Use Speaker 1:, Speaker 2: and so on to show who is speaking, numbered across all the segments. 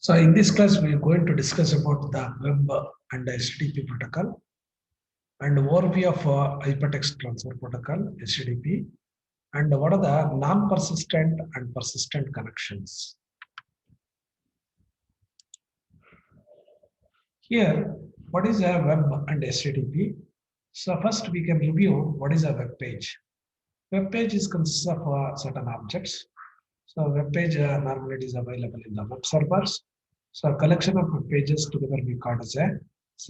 Speaker 1: So in this class, we are going to discuss about the web and HTTP protocol and overview of hypertext transfer protocol, HTTP, and what are the non-persistent and persistent connections. Here, what is a web and HTTP? So first we can review what is a web page. Web page is consists of certain objects. So web page normally it is available in the web servers. So a collection of web pages together we call as a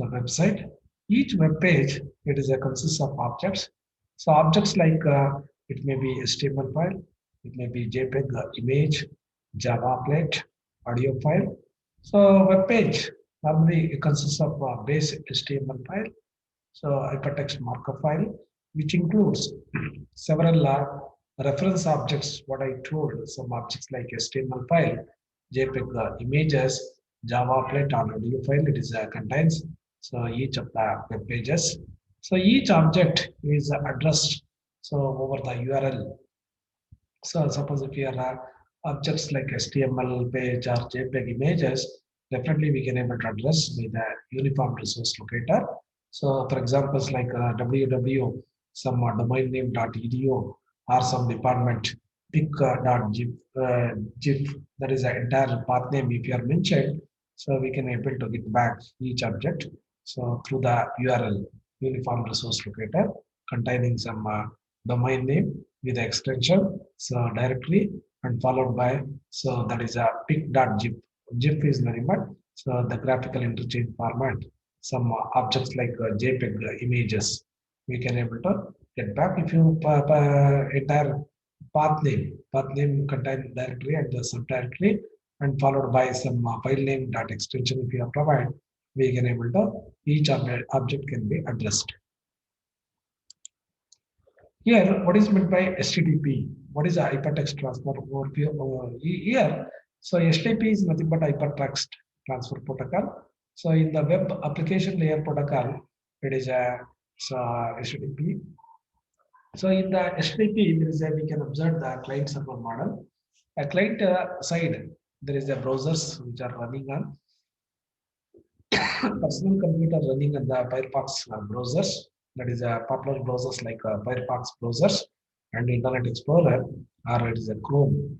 Speaker 1: website. Each web page it is a consists of objects. So objects like it may be HTML file, it may be JPEG image, Java plate, audio file. So web page normally it consists of base HTML file, so hypertext markup file, which includes several reference objects. What I told, some objects like HTML file, JPEG images, Java plate or audio file. It is contains so each of the web pages. So each object is addressed so over the URL. So suppose if you are objects like HTML page or JPEG images, definitely we can able to address with a uniform resource locator. So for examples like www some domain name .edu or some department pic.gif GIF, that is the entire path name if you are mentioned. So we can able to get back each object. So through the URL uniform resource locator containing some domain name with the extension so directory and followed by so that is a pic.gif. GIF is nothing but so the graphical interchange format. Some objects like JPEG images we can able to get back if you entire path name contain directory and the subdirectory and followed by some file name dot extension if you are provide, we can able to each object can be addressed. Here, what is meant by HTTP? What is a hypertext transfer overview here? So HTTP is nothing but hypertext transfer protocol. So in the web application layer protocol, it is a HTTP. So in the HTTP, there is we can observe the client server model. A client side, there is a browsers which are running on personal computer running on the Firefox browsers. That is a popular browsers like Firefox browsers and Internet Explorer, or it is a Chrome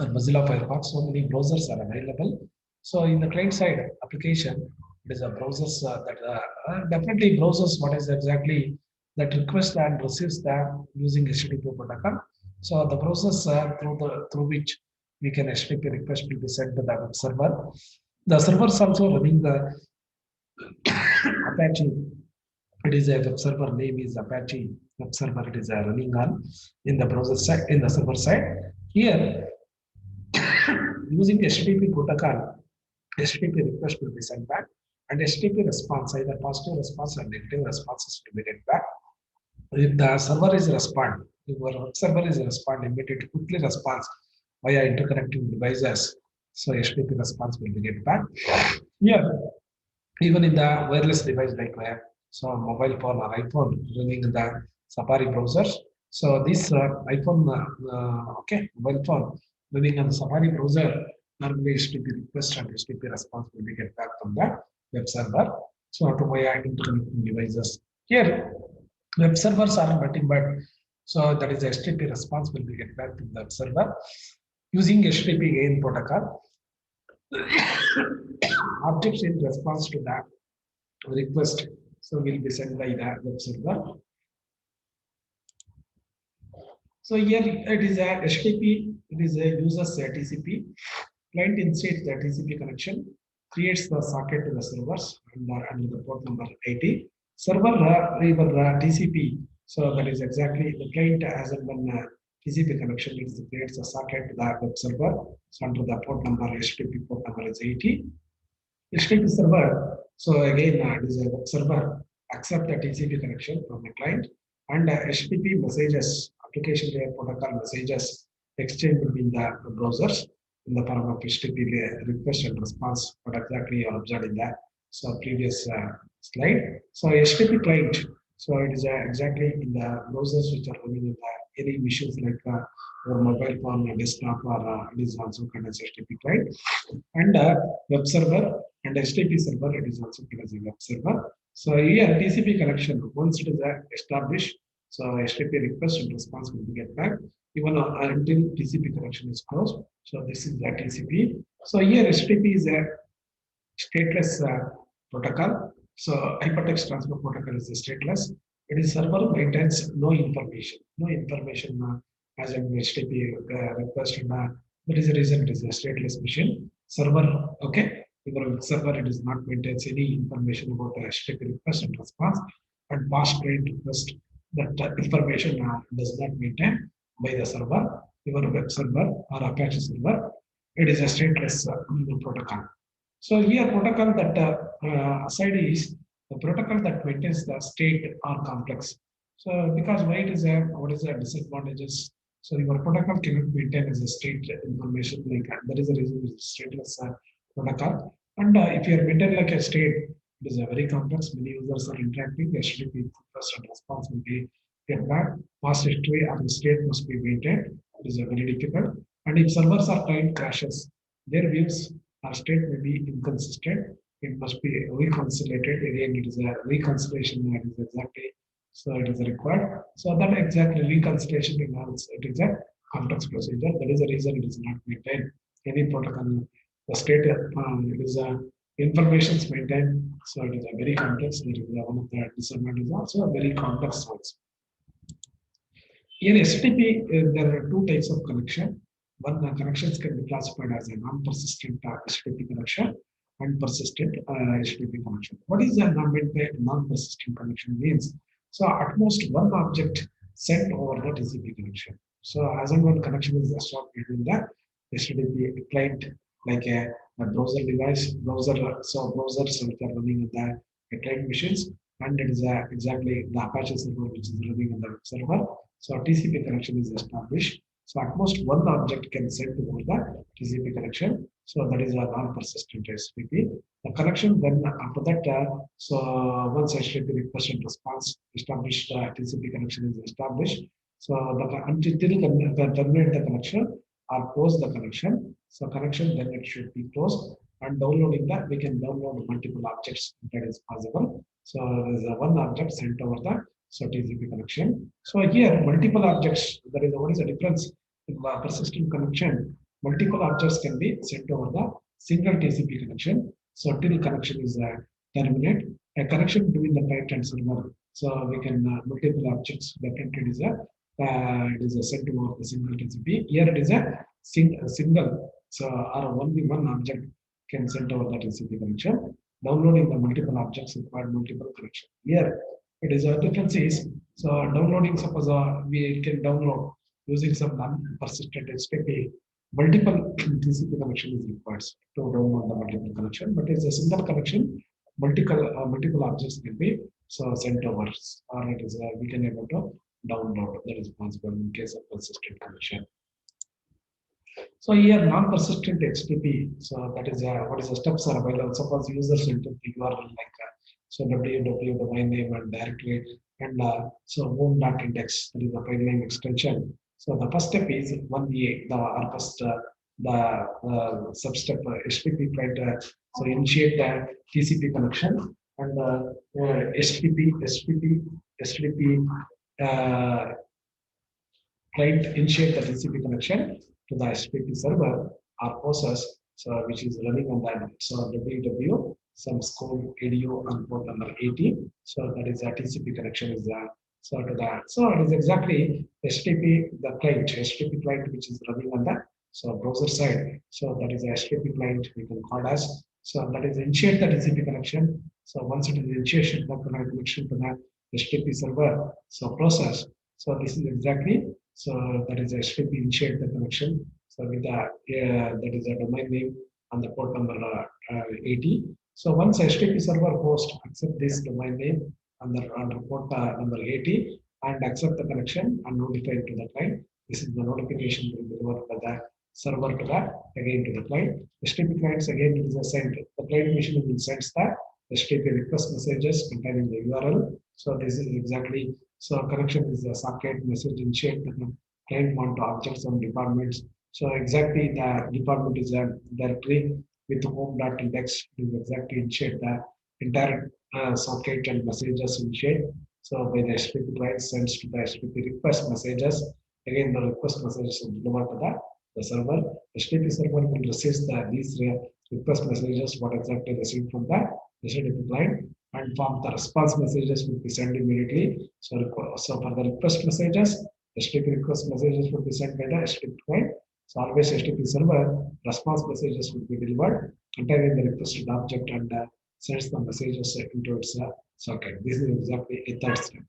Speaker 1: or Mozilla Firefox. So many browsers are available. So in the client side application, it is a browsers that definitely browsers. What is exactly that request and receives that using HTTP protocol. So the process through which we can HTTP request will be sent to the web server. The servers also running the Apache. It is a web server name is Apache web server. It is running on in the browser side in the server side. Here using HTTP protocol, HTTP request will be sent back and HTTP response, either positive response or negative responses will be get back. If the server is respond, if your server is respond, immediately quickly response via interconnecting devices. So HTTP response will be get back. Yeah, even in the wireless device like so mobile phone or iPhone running in the Safari browsers. So this iPhone, okay, mobile phone running on the Safari browser, normally HTTP request and HTTP response will be get back from the web server. So to via interconnecting devices. Here, web servers are nothing but so that is HTTP response will be get back to the web server using HTTP AIM protocol. Objects in response to that request so will be sent by the web server. So here it is a HTTP, it is a user's TCP. Client initiates the TCP connection, creates the socket to the servers under the port number 80. Server TCP, so that is exactly the client has one TCP connection, it creates a socket to the web server. So under the port number HTTP port number is 80. HTTP server, so again it is a web server accept the TCP connection from the client and HTTP messages, application layer protocol messages exchange between the browsers in the form of HTTP request and response. What exactly you observed in that so previous slide. So HTTP client, So it is exactly in the browsers which are running in the any machines like your mobile phone, desktop, or it is also called as HTTP client. And web server and HTTP server, it is also called as a web server. So here TCP connection, once it is established, so HTTP request and response will be get back even until TCP connection is closed. So this is the TCP. So here HTTP is a stateless protocol. So hypertext transfer protocol is stateless. It is server maintains no information as an HTTP request. And, that is the reason it is a stateless machine. Server, okay. Even server, it does not maintains any information about the HTTP request and response. And past client request, that information does not maintain by the server. Even web server or Apache server, it is a stateless protocol. So here protocol that aside is the protocol that maintains the state or complex. So because why it is a what is the disadvantages? So your protocol cannot maintain as a state information like that is the reason it's stateless protocol. And if you are maintained like a state, it is a very complex. Many users are interacting. HTTP request and response will be get back. Past history and the state must be maintained. It is a very difficult. And if servers or client crashes, their views our state may be inconsistent. It must be reconciliated. Again, it is a reconciliation that is exactly so it is required. So that exactly reconciliation involves it is a complex procedure. That is the reason it is not maintained. Any protocol, the state it is a information is maintained. So it is a very complex. It is one of the disadvantages also a very complex source. In HTTP, there are two types of connection. One connections can be classified as a non-persistent HTTP connection and persistent HTTP connection. What is a non-persistent connection means? So at most one object sent over the TCP connection. So as and when connection is established between the HTTP client, like a browser device, so browsers which are running in the client machines, and it is exactly the Apache server which is running on the web server. So TCP connection is established. So at most one object can send over the TCP connection. So that is a non-persistent HTTP. The connection then after that, so once HTTP request and response established, TCP connection is established. So until terminate the connection or close the connection. So connection then it should be closed. And downloading that, we can download multiple objects that is possible. So there is a one object sent over the so TCP connection. So here multiple objects, that is what is the difference in persistent connection? Multiple objects can be sent over the single TCP connection. So till connection is terminate, a connection between the client and server. So we can multiple objects definitely it is a sent over the single TCP. Here it is a single, so or only one object can send over the TCP connection. Downloading the multiple objects required multiple connection. Here it is a difference is so downloading suppose we can download using some non-persistent HTTP multiple TCP connection is required to download the multiple connection, but it's a single connection multiple objects can be so sent over or it is we can able to download that is possible in case of persistent connection. So here non-persistent HTTP. So that is what is the steps are available. Suppose users enter the URL like so www domain name and directory and so home.index that is the file name extension. So the first step is 1A, the or first the sub step HTTP client. So initiate the TCP connection and HTTP client initiate the TCP connection to the HTTP server or process, so which is running on that. So www some school edu on port number 80. So that is a TCP connection is so to that. So it is exactly HTTP the client, HTTP client which is running on that. So browser side. So that is a HTTP client we can call as. So that is initiate the TCP connection. So once it is initiation the connection to the HTTP server. So process. So this is exactly so that is HTTP initiate the connection. So with the that is a domain name and the port number 80. So once HTTP server host accept this domain name and the port number 80 and accept the connection and notify to the client. This is the notification will be delivered by the server to the again to the client. HTTP clients again it is sent. The client machine will send the HTTP request messages containing the URL So this is exactly, so connection is a socket message initiate the client want to objects and departments. So exactly the department is a directory with home.index is exactly initiate the entire socket and messages initiate. So by the HTTP client sends to the HTTP request messages. Again, the request messages will deliver to the server. HTTP server will receive these request messages, what exactly received from the HTTP client, and from the response messages will be sent immediately. So, so for the request messages, HTTP request messages will be sent by the HTTP client. So always HTTP server response messages will be delivered containing the requested object and sends the messages into its socket. This is exactly a third step.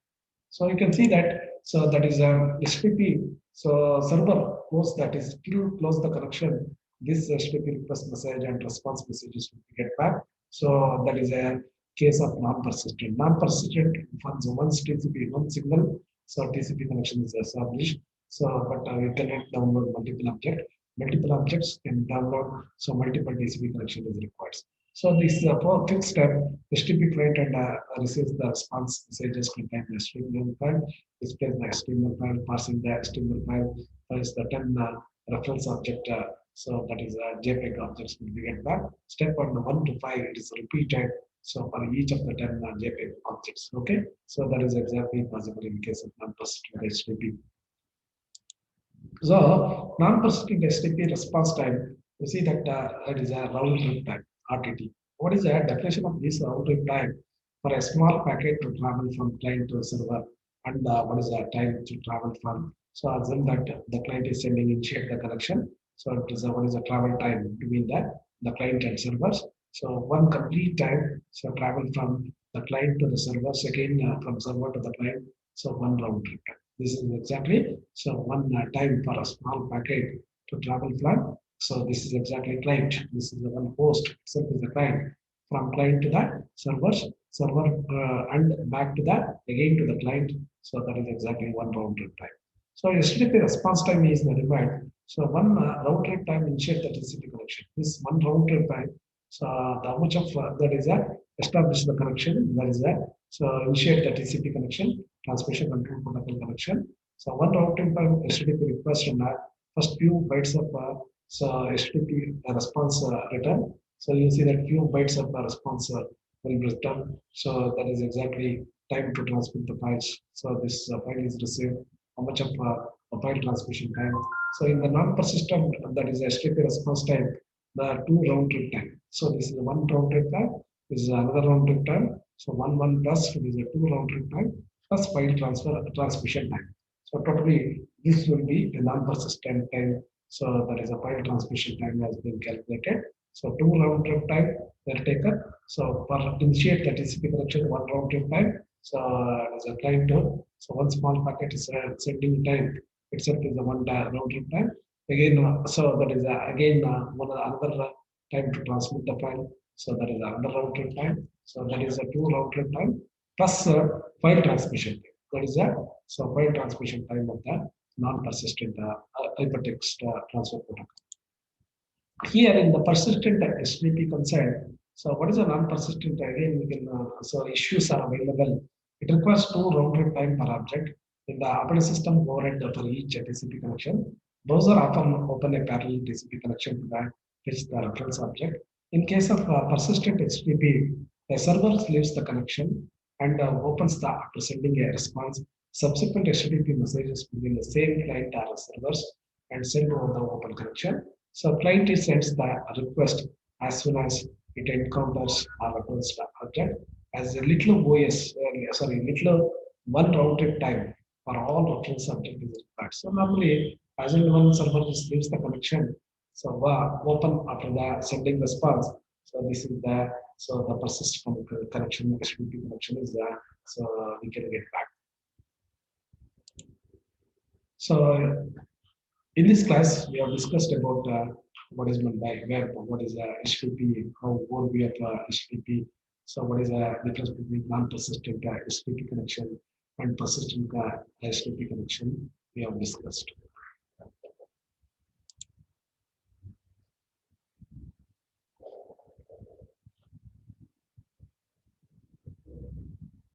Speaker 1: So you can see that, so that is a HTTP. So server close that is still close the connection. This HTTP request message and response messages will get back. So that is a case of non-persistent. Non-persistent once TCP one signal, so TCP connection is established. So but you cannot download multiple objects. Multiple objects can download. So multiple TCP connection is required. So this for fifth step, HTTP client and receives the response messages contain the HTML file, displays the HTML file, parsing the HTML file, finds the 10 reference object. So that is JPEG objects will be get back. Step on 1 to 5, it is repeated. So for each of the 10 JPEG objects. Okay. So that is exactly possible in case of non-persistent HTTP. So non-persistent HTTP response time, you see that it is a round trip time, RTT. What is the definition of this round trip time? For a small packet to travel from client to server, and what is the time to travel from? So assume that the client is sending initiate the connection. So it is what is the travel time between the client and servers? So one complete time, so travel from the client to the servers, again from server to the client. So one round trip time. This is exactly, so one time for a small packet to travel from. So this is exactly client. This is the one host itself is the client. From client to the server and back to the again to the client. So that is exactly one round trip time. So HTTP response time is notified. So one round trip time initiate the TCP connection. This one round trip time. So how much of that is a establish the connection. That is a, so initiate the TCP connection, transmission control protocol connection. So one round trip time HTTP request and first few bytes of so HTTP response return. So you see that few bytes of the response will be returned. So that is exactly time to transmit the files. So this file is received. How much of file transmission time? So in the non-persistent, that is HTTP response time, the two round trip time. So this is one round trip time. This is another round trip time. So one plus this is a two round trip time plus file transmission time. So totally this will be a non-persistent time. So that is a file transmission time has been calculated. So two round trip time will take up. So for initiate the TCP connection, one round trip time. So as a client to, so one small packet is sending time itself is a one round trip time. Again, so that is again one another time to transmit the file. So that is another round trip time. So that is a two round trip time plus file transmission time. That is a, so file transmission time of the non-persistent hypertext transfer protocol. Here in the persistent HTTP concern, so what is a non-persistent? Again, we can so issues are available. It requires two round trip time per object. In the operating system overhead for each TCP connection, browser often open a parallel TCP connection to that fetch the reference object. In case of persistent HTTP, the server leaves the connection and opens the after sending a response. Subsequent HTTP messages within the same client or servers and send over the open connection. So client sends the request as soon as it encounters a reference object as a little OS, little one round trip time for all reference object is required. So normally, as in one server just leaves the connection, so open after the sending response. So this is the, so the persistent connection, HTTP connection is there. So we can get back. So in this class, we have discussed about what is meant by web, what is HTTP, how overview of HTTP. So what is the difference between non-persistent HTTP connection and persistent HTTP connection we have discussed.